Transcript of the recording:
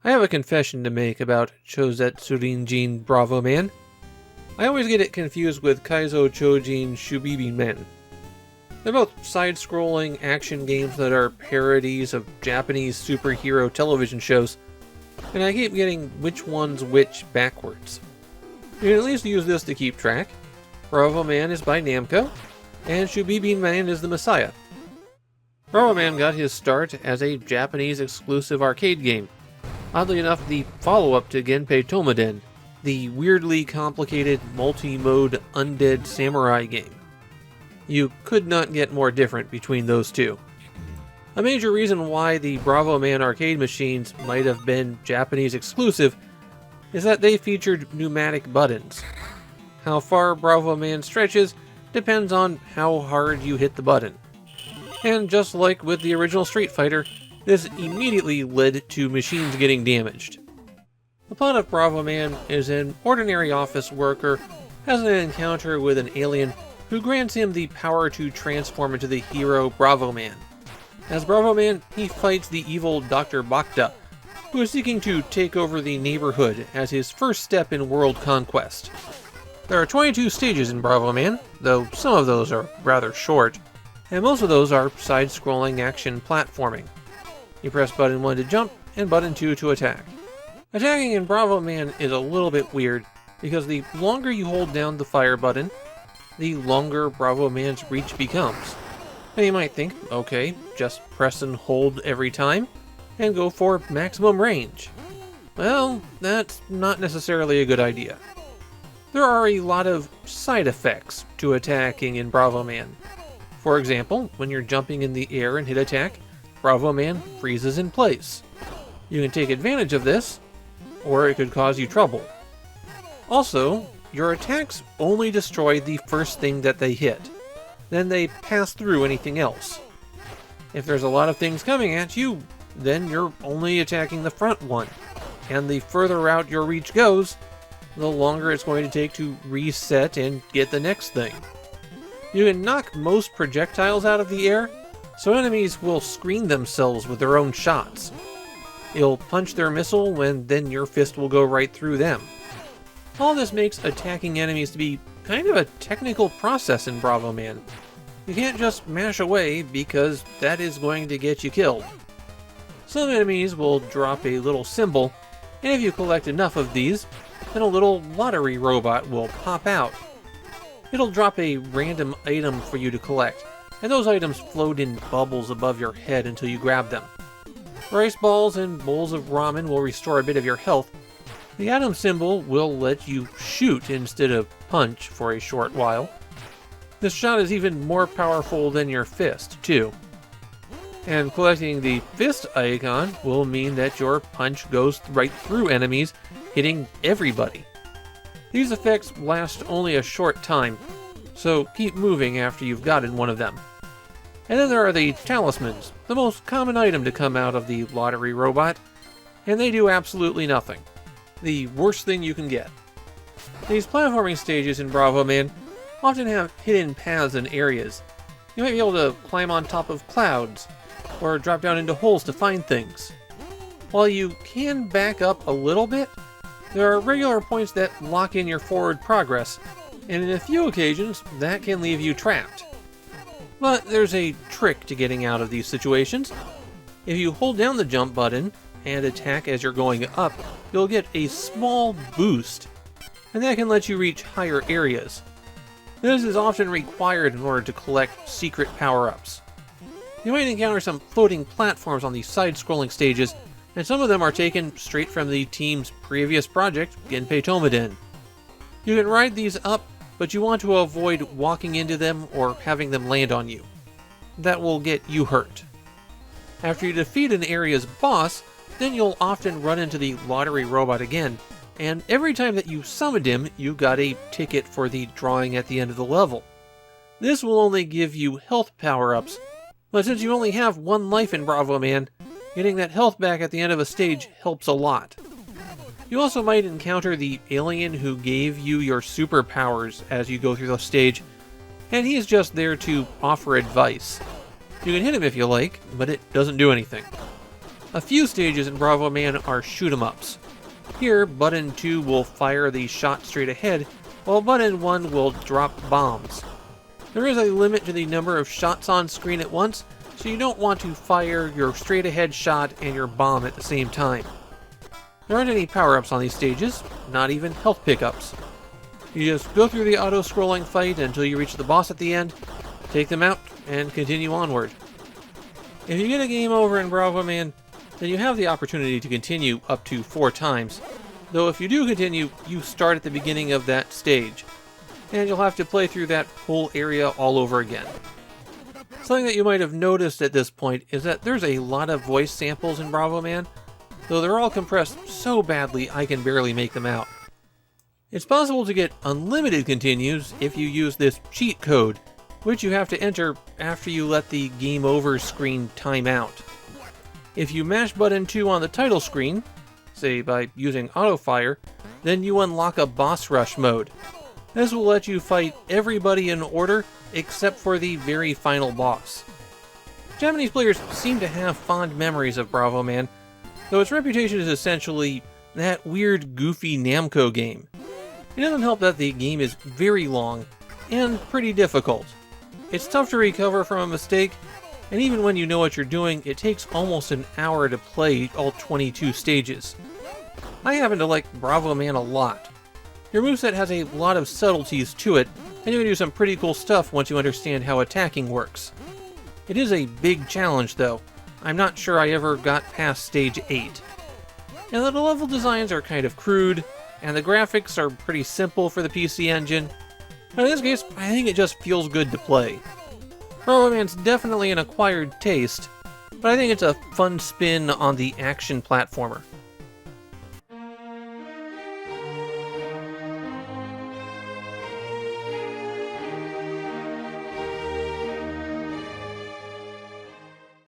I have a confession to make about Chozetsurinjin Bravoman. I always get it confused with Kaizo Chojin Shubibin. They're both side-scrolling action games that are parodies of Japanese superhero television shows, and I keep getting which one's which backwards. You can at least use this to keep track. Bravoman is by Namco, and Shubibin Man is the Messiah. Bravoman got his start as a Japanese exclusive arcade game. Oddly enough, the follow-up to Genpei Tomaden, the weirdly complicated multi-mode undead samurai game. You could not get more different between those two. A major reason why the Bravoman arcade machines might have been Japanese exclusive is that they featured pneumatic buttons. How far Bravoman stretches depends on how hard you hit the button. And just like with the original Street Fighter, this immediately led to machines getting damaged. The plot of Bravoman is an ordinary office worker has an encounter with an alien who grants him the power to transform into the hero Bravoman. As Bravoman, he fights the evil Dr. Bacta, who is seeking to take over the neighborhood as his first step in world conquest. There are 22 stages in Bravoman, though some of those are rather short, and most of those are side-scrolling action platforming. You press button 1 to jump, and button 2 to attack. Attacking in Bravoman is a little bit weird, because the longer you hold down the fire button, the longer Bravoman's reach becomes. And you might think, okay, just press and hold every time, and go for maximum range. Well, that's not necessarily a good idea. There are a lot of side effects to attacking in Bravoman. For example, when you're jumping in the air and hit attack, Bravoman freezes in place. You can take advantage of this, or it could cause you trouble. Also, your attacks only destroy the first thing that they hit. Then they pass through anything else. If there's a lot of things coming at you, then you're only attacking the front one. And the further out your reach goes, the longer it's going to take to reset and get the next thing. You can knock most projectiles out of the air, so enemies will screen themselves with their own shots. You'll punch their missile, and then your fist will go right through them. All this makes attacking enemies to be kind of a technical process in Bravoman. You can't just mash away, because that is going to get you killed. Some enemies will drop a little symbol, and if you collect enough of these, then a little lottery robot will pop out. It'll drop a random item for you to collect, and those items float in bubbles above your head until you grab them. Rice balls and bowls of ramen will restore a bit of your health. The item symbol will let you shoot instead of punch for a short while. This shot is even more powerful than your fist, too. And collecting the fist icon will mean that your punch goes right through enemies, hitting everybody. These effects last only a short time, so keep moving after you've gotten one of them. And then there are the talismans, the most common item to come out of the lottery robot, and they do absolutely nothing. The worst thing you can get. These platforming stages in Bravoman often have hidden paths and areas. You might be able to climb on top of clouds, or drop down into holes to find things. While you can back up a little bit, there are regular points that lock in your forward progress, and in a few occasions, that can leave you trapped. But there's a trick to getting out of these situations. If you hold down the jump button and attack as you're going up, you'll get a small boost, and that can let you reach higher areas. This is often required in order to collect secret power-ups. You might encounter some floating platforms on the side-scrolling stages, and some of them are taken straight from the team's previous project, Genpei Tomaden. You can ride these up, but you want to avoid walking into them or having them land on you. That will get you hurt. After you defeat an area's boss, then you'll often run into the lottery robot again, and every time that you summoned him, you got a ticket for the drawing at the end of the level. This will only give you health power-ups, but since you only have one life in Bravoman, getting that health back at the end of a stage helps a lot. You also might encounter the alien who gave you your superpowers as you go through the stage, and he's just there to offer advice. You can hit him if you like, but it doesn't do anything. A few stages in Bravoman are shoot-em-ups. Here, button 2 will fire the shot straight ahead, while button 1 will drop bombs. There is a limit to the number of shots on screen at once, so you don't want to fire your straight ahead shot and your bomb at the same time. There aren't any power-ups on these stages, not even health pickups. You just go through the auto-scrolling fight until you reach the boss at the end, take them out, and continue onward. If you get a game over in Bravoman, then you have the opportunity to continue up to 4 times, though if you do continue, you start at the beginning of that stage, and you'll have to play through that whole area all over again. Something that you might have noticed at this point is that there's a lot of voice samples in Bravoman, though they're all compressed so badly I can barely make them out. It's possible to get unlimited continues if you use this cheat code, which you have to enter after you let the Game Over screen time out. If you mash button 2 on the title screen, say by using auto-fire, then you unlock a boss rush mode. This will let you fight everybody in order except for the very final boss. Japanese players seem to have fond memories of Bravoman, though its reputation is essentially that weird, goofy Namco game. It doesn't help that the game is very long and pretty difficult. It's tough to recover from a mistake, and even when you know what you're doing, it takes almost an hour to play all 22 stages. I happen to like Bravoman a lot. Your moveset has a lot of subtleties to it, and you can do some pretty cool stuff once you understand how attacking works. It is a big challenge though. I'm not sure I ever got past stage 8. And the level designs are kind of crude, and the graphics are pretty simple for the PC Engine. But in this case, I think it just feels good to play. Bravoman's definitely an acquired taste, but I think it's a fun spin on the action platformer.